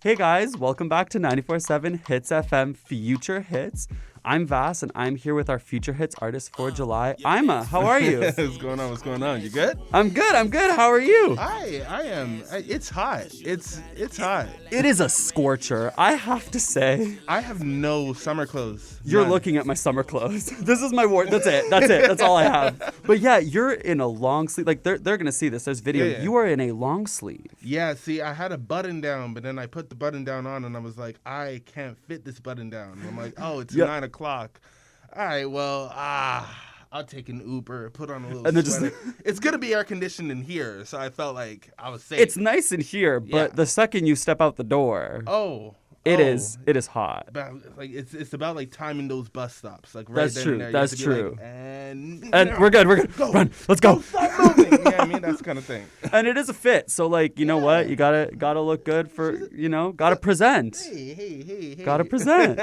Hey guys, welcome back to 94.7 Hits FM Future Hits. I'm Vass, and I'm here with our Future Hits artist for July, AIMAH. How are you? What's going on? What's going on? You good? I'm good. How are you? I am. It's hot. It's hot. It is a scorcher, I have to say. I have no summer clothes. You're None. looking at my summer clothes. This is my ward. That's it. That's all I have. But yeah, you're in a long sleeve. Like they're gonna see this. There's video. Yeah. You are in a long sleeve. Yeah, see, I had a button down, but then I put the button down on, and I was like, I can't fit this button down. And I'm like, oh, it's 9 o'clock. All right, well, I'll take an Uber, put on a little sweater. It's going to be air conditioned in here, so I felt like I was safe. It's nice in here, but the second you step out the door, it is hot. But, like it's about like timing those bus stops. Like right That's true. there, That's true. Like, and we're good. Go. Run. Let's go. Stop moving. Yeah, I mean that's kind of thing. And it is a fit. So like, you know what? You gotta look good for, gotta present. Hey. Gotta present.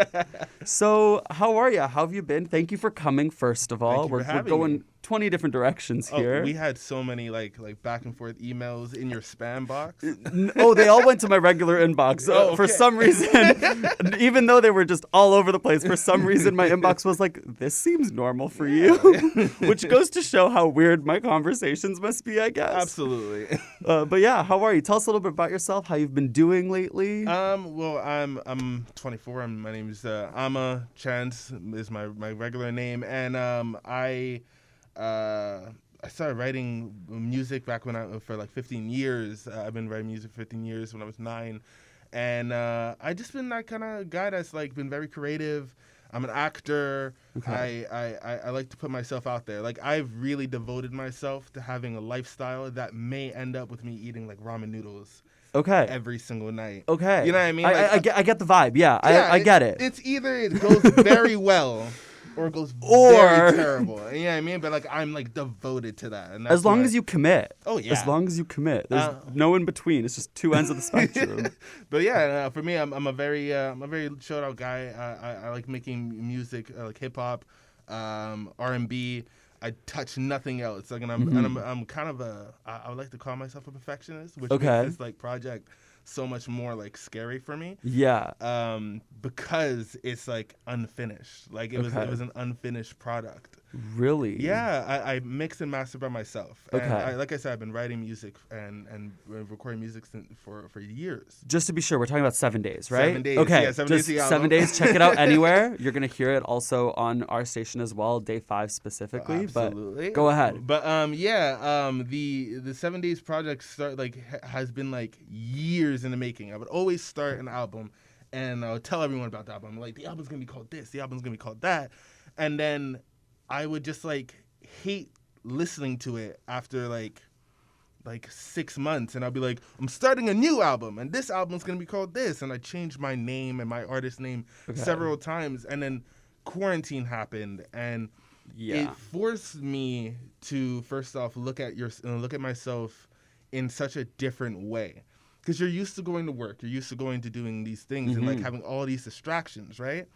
So how are you? How have you been? Thank you for coming, first of all. We're going 20 different directions here. We had so many like back and forth emails in your spam box. They all went to my regular inbox. Okay. For some reason, even though they were just all over the place, for some reason my inbox was like, this seems normal for you. Which goes to show how weird my conversations must be, I guess. Absolutely. But yeah, how are you? Tell us a little bit about yourself, how you've been doing lately. Well, I'm 24. My name is AIMAH. Chance is my regular name, and I started writing music back for like 15 years. I've been writing music for 15 years when I was 9. And I just been that kind of guy that's like been very creative. I'm an actor. Okay. I like to put myself out there. Like I've really devoted myself to having a lifestyle that may end up with me eating like ramen noodles. Okay. Every single night. Okay. You know what I mean? I get the vibe. Yeah, I get it. It's either it goes very well or it goes very terrible. You know what I mean? But like I'm like devoted to that. And that's as long as you commit. Oh yeah. As long as you commit. There's no in between. It's just two ends of the spectrum. But yeah, for me, I'm a very chilled out guy. I like making music, like hip hop, R&B. I touch nothing else. Like, and I'm kind of I would like to call myself a perfectionist, which makes this like project so much more like scary for me. Yeah. Because it's like unfinished. Like it was an unfinished product. Really? Yeah. I mix and master by myself. Okay. And like I said, I've been writing music and recording music for years. Just to be sure, we're talking about 7 days, right? 7 days. Okay. Yeah, 7 days. 7 days. Check it out anywhere. You're gonna hear it also on our station as well, day 5 specifically. Absolutely. But go ahead. But the 7 days project has been like years in the making. I would always start an album, and I would tell everyone about the album. Like the album's gonna be called this. The album's gonna be called that, and then I would just like hate listening to it after like 6 months, and I'll be like, I'm starting a new album, and this album's gonna be called this, and I changed my name and my artist name several times, and then quarantine happened, and it forced me to first off look at myself in such a different way, because you're used to going to work, you're used to going to doing these things and like having all these distractions, right?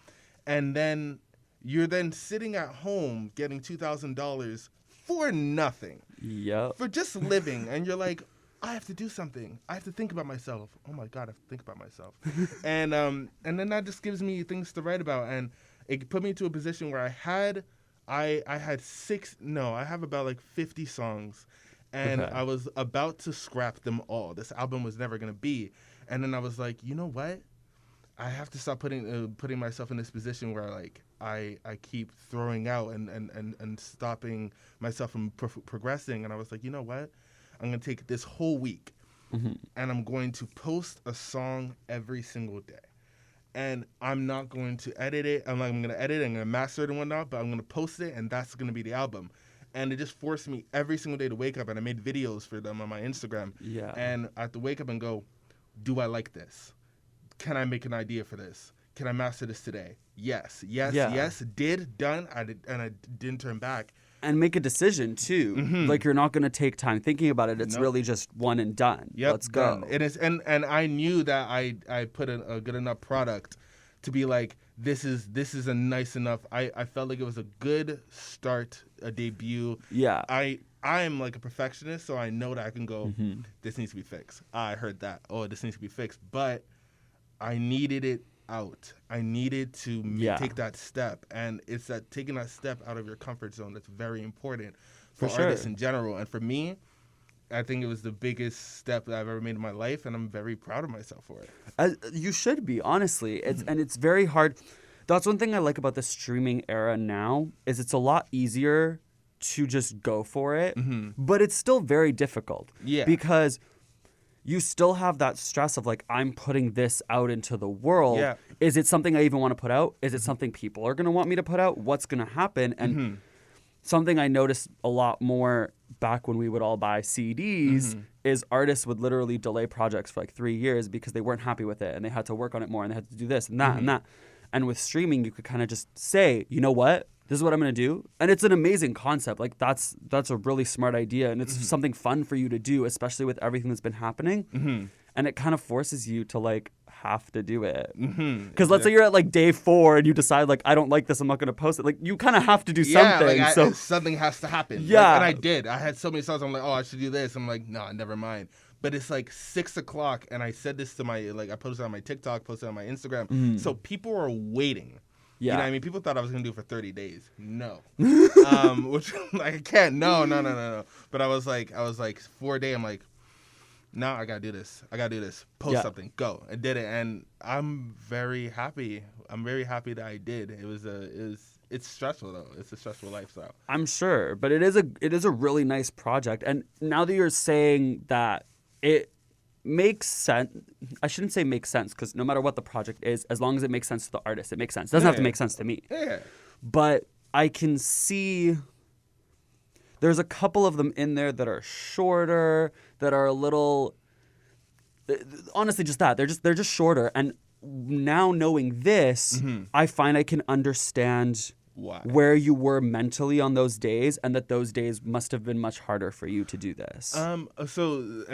And then you're then sitting at home getting $2,000 for nothing. Yep. For just living. And you're like, I have to do something. I have to think about myself. Oh my God, I have to think about myself. and then that just gives me things to write about. And it put me into a position where I have about like 50 songs. And I was about to scrap them all. This album was never going to be. And then I was like, you know what? I have to stop putting myself in this position where like I keep throwing out and stopping myself from progressing. And I was like, you know what? I'm going to take this whole week and I'm going to post a song every single day. And I'm not going to edit it. I'm going to edit it, I'm going to master it and whatnot, but I'm going to post it, and that's going to be the album. And it just forced me every single day to wake up, and I made videos for them on my Instagram. Yeah. And I have to wake up and go, do I like this? Can I make an idea for this? Can I master this today? Yes. Done. I didn't turn back. And make a decision too. Like you're not going to take time thinking about it. It's really just one and done. Yep, let's go. It is, and I knew that I put a good enough product to be like, this is a nice enough. I felt like it was a good start, a debut. Yeah. I am like a perfectionist, so I know that I can go, this needs to be fixed. I heard that. Oh, this needs to be fixed. But I needed it out. I needed to take that step, and it's that taking that step out of your comfort zone that's very important for artists in general. And for me, I think it was the biggest step that I've ever made in my life, and I'm very proud of myself for it. You should be, honestly. And it's very hard. That's one thing I like about the streaming era now is it's a lot easier to just go for it, but it's still very difficult. Yeah. Because you still have that stress of like, I'm putting this out into the world. Yeah. Is it something I even want to put out? Is it something people are going to want me to put out? What's going to happen? And something I noticed a lot more back when we would all buy CDs is artists would literally delay projects for like 3 years because they weren't happy with it and they had to work on it more and they had to do this and that and that. And with streaming, you could kind of just say, you know what? This is what I'm going to do. And it's an amazing concept. Like that's a really smart idea. And it's something fun for you to do, especially with everything that's been happening. And it kind of forces you to like have to do it. Because let's say you're at like day 4 and you decide like, I don't like this, I'm not going to post it. Like you kind of have to do something. Like so something has to happen. Yeah. Like, and I did. I had so many songs. I'm like, oh, I should do this. I'm like, no, never mind. But it's like 6 o'clock. And I said this to I posted on my TikTok, posted on my Instagram. So people are waiting. Yeah. You know what I mean? People thought I was going to do it for 30 days. No. Which, like, I can't. No. But I was like 4 days. I'm like, no, I got to do this. Post something. Go. I did it. And I'm very happy. I'm very happy that I did. It's stressful, though. It's a stressful lifestyle. I'm sure. But it is a really nice project. And now that you're saying that it makes sense. I shouldn't say makes sense because no matter what the project is, as long as it makes sense to the artist, it makes sense. It doesn't have to make sense to me. Yeah. But I can see there's a couple of them in there that are shorter, that are a little honestly just that. They're just shorter. And now knowing this, I find I can understand where you were mentally on those days, and that those days must have been much harder for you to do this. So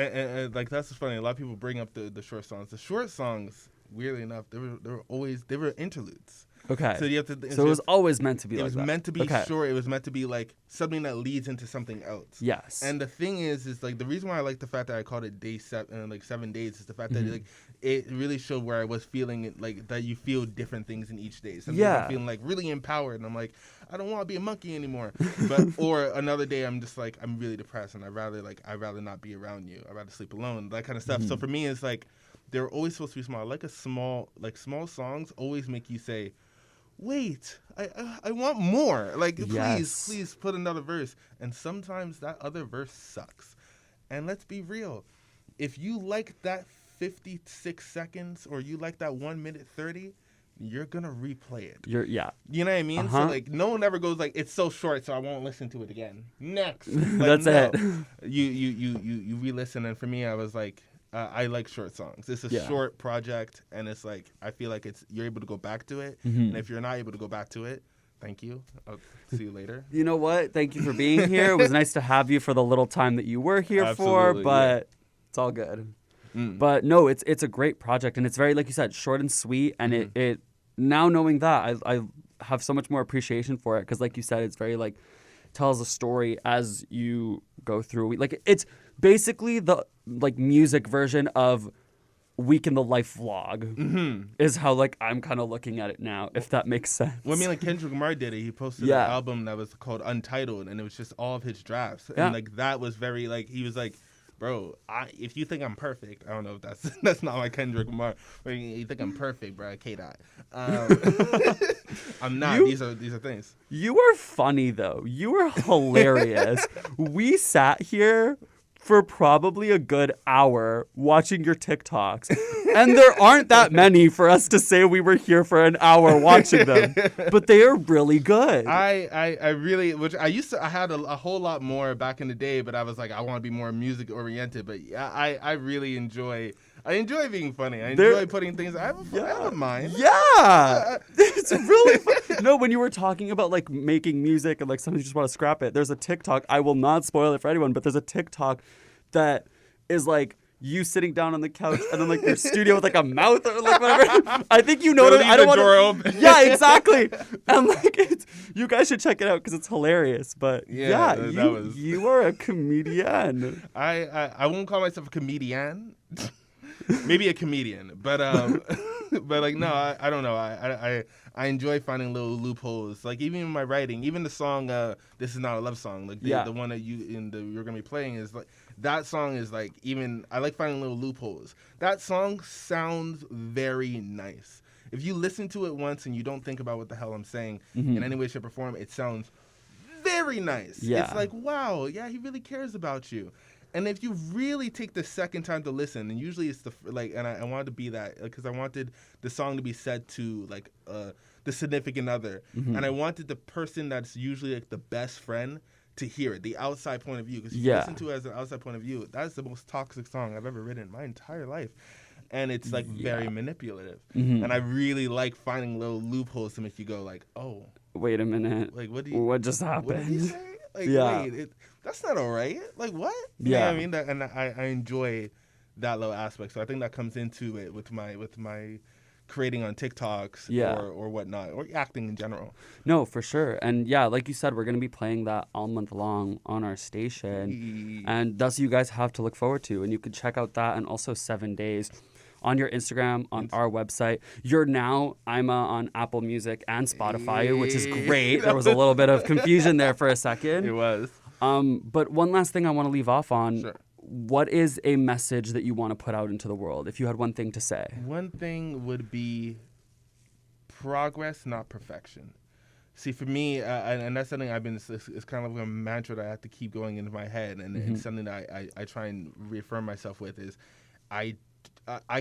like that's funny. A lot of people bring up the short songs. The short songs, weirdly enough, they were interludes. Okay. So you have to. So it was always meant to be. It was meant to be short. It was meant to be like something that leads into something else. Yes. And the thing is like the reason why I like the fact that I called it day 7, like 7 days, is the fact that like it really showed where I was feeling it, like that you feel different things in each day. Some days I'm feeling like really empowered, and I'm like, I don't want to be a monkey anymore. But or another day I'm just like, I'm really depressed, and I'd rather not be around you. I'd rather sleep alone. That kind of stuff. So for me, it's like they're always supposed to be small. Small songs always make you say, wait, I want more. Like, please put another verse. And sometimes that other verse sucks. And let's be real. If you like that 56 seconds or you like that 1 minute 30, you're going to replay it. You know what I mean? So, like, no one ever goes, like, it's so short, so I won't listen to it again. Next. Like, That's it. You re-listen. And for me, I was like, I like short songs. It's a short project, and it's like I feel like you're able to go back to it. And if you're not able to go back to it, thank you. I'll see you later. You know what? Thank you for being here. It was nice to have you for the little time that you were here for, but it's all good. But no, it's a great project, and it's very, like you said, short and sweet. And it now knowing that, I have so much more appreciation for it because, like you said, it's very like tells a story as you go through. Like it's basically the like music version of Week in the Life vlog is how like I'm kind of looking at it now, if that makes sense. Well, I mean, like Kendrick Lamar did it. He posted an album that was called Untitled, and it was just all of his drafts. And like that was very like he was like, bro, if you think I'm perfect, I don't know if that's not my Kendrick Lamar. But you think I'm perfect, bro? K-Dot. I'm not. These are things. You were funny though. You were hilarious. We sat here for probably a good hour watching your TikToks. And there aren't that many for us to say we were here for an hour watching them. But they are really good. I really, which I had a whole lot more back in the day, but I was like, I want to be more music oriented. But I really enjoy being funny. I enjoy putting things. I don't mind. Yeah. It's really fun. No, when you were talking about like making music and like sometimes you just want to scrap it, there's a TikTok. I will not spoil it for anyone, but there's a TikTok that is like you sitting down on the couch and then like your studio with like a mouth or like whatever. I think you know what I don't want to. Yeah, exactly. And like you guys should check it out because it's hilarious. But you are a comedian. I won't call myself a comedian. Maybe a comedian, but but like no, I don't know. I enjoy finding little loopholes. Like even in my writing, even the song "This Is Not a Love Song," like the one that you're gonna be playing is like that song is like even I like finding little loopholes. That song sounds very nice. If you listen to it once and you don't think about what the hell I'm saying in any way, shape, or form, it sounds very nice. Yeah. It's like, wow, yeah, he really cares about you. And if you really take the second time to listen, and usually it's and I wanted to be that because I wanted the song to be said to like the significant other, and I wanted the person that's usually like the best friend to hear it, the outside point of view. Because if you listen to it as an outside point of view, that's the most toxic song I've ever written in my entire life. And it's like very manipulative. And I really like finding little loopholes to make you go like, oh, wait a minute. Like what just happened? What did he say? Like, wait, that's not all right. Like what? You know what I mean? And I enjoy that little aspect. So I think that comes into it with my creating on TikToks or whatnot, or acting in general. No, for sure. And yeah, like you said, we're going to be playing that all month long on our station. And that's what you guys have to look forward to. And you can check out that and also 7 Days on your Instagram, on our website. You're now AIMAH on Apple Music and Spotify, which is great. There was a little bit of confusion there for a second. It was. But one last thing I want to leave off on. Sure. What is a message that you want to put out into the world, if you had one thing to say? One thing would be progress, not perfection. See, for me, and that's something it's kind of like a mantra that I have to keep going into my head, and something that I try and reaffirm myself with is I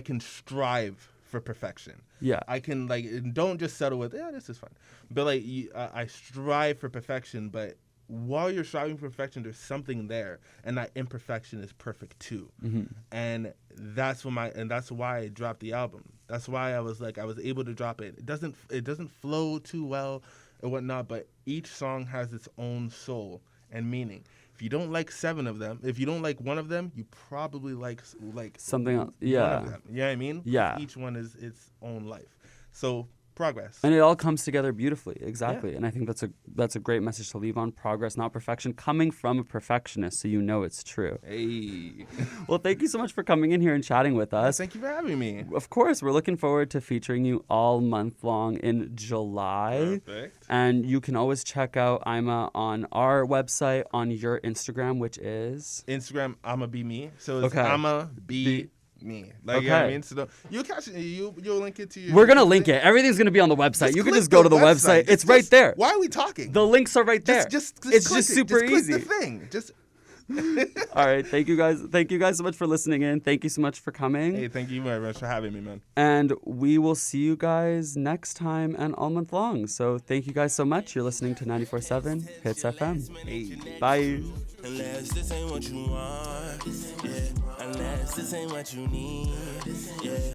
can strive for perfection. Yeah. I can, don't just settle with, this is fun. But, I strive for perfection, but while you're striving for perfection, there's something there, and that imperfection is perfect too. And that's why I dropped the album. That's why I was able to drop it. It doesn't flow too well or whatnot, but each song has its own soul and meaning. If you don't like 7 of them, if you don't like one of them, you probably like something else. Yeah. One of them. You know what I mean? Yeah. Each one is its own life. So progress. And it all comes together beautifully. Exactly. Yeah. And I think that's a great message to leave on. Progress, not perfection, coming from a perfectionist, so you know it's true. Hey. Well, thank you so much for coming in here and chatting with us. Thank you for having me. Of course. We're looking forward to featuring you all month long in July. Perfect. And you can always check out AIMAH on our website, on your Instagram, which is? Instagram, I'ma be me. So it's I'ma be me. You know what I mean? So you'll link it to you. We're gonna link it. Everything's gonna be on the website. You can just go to the website. It's right there. Why are we talking? The links are right there. It's just super easy. Click the thing. Just all right. Thank you guys. Thank you guys so much for listening in. Thank you so much for coming. Hey, thank you very much for having me, man. And we will see you guys next time and all month long. So thank you guys so much. You're listening to 94.7 Hits FM. Hey. Bye. Unless this ain't what you want, yeah. Unless this ain't what you need, yeah.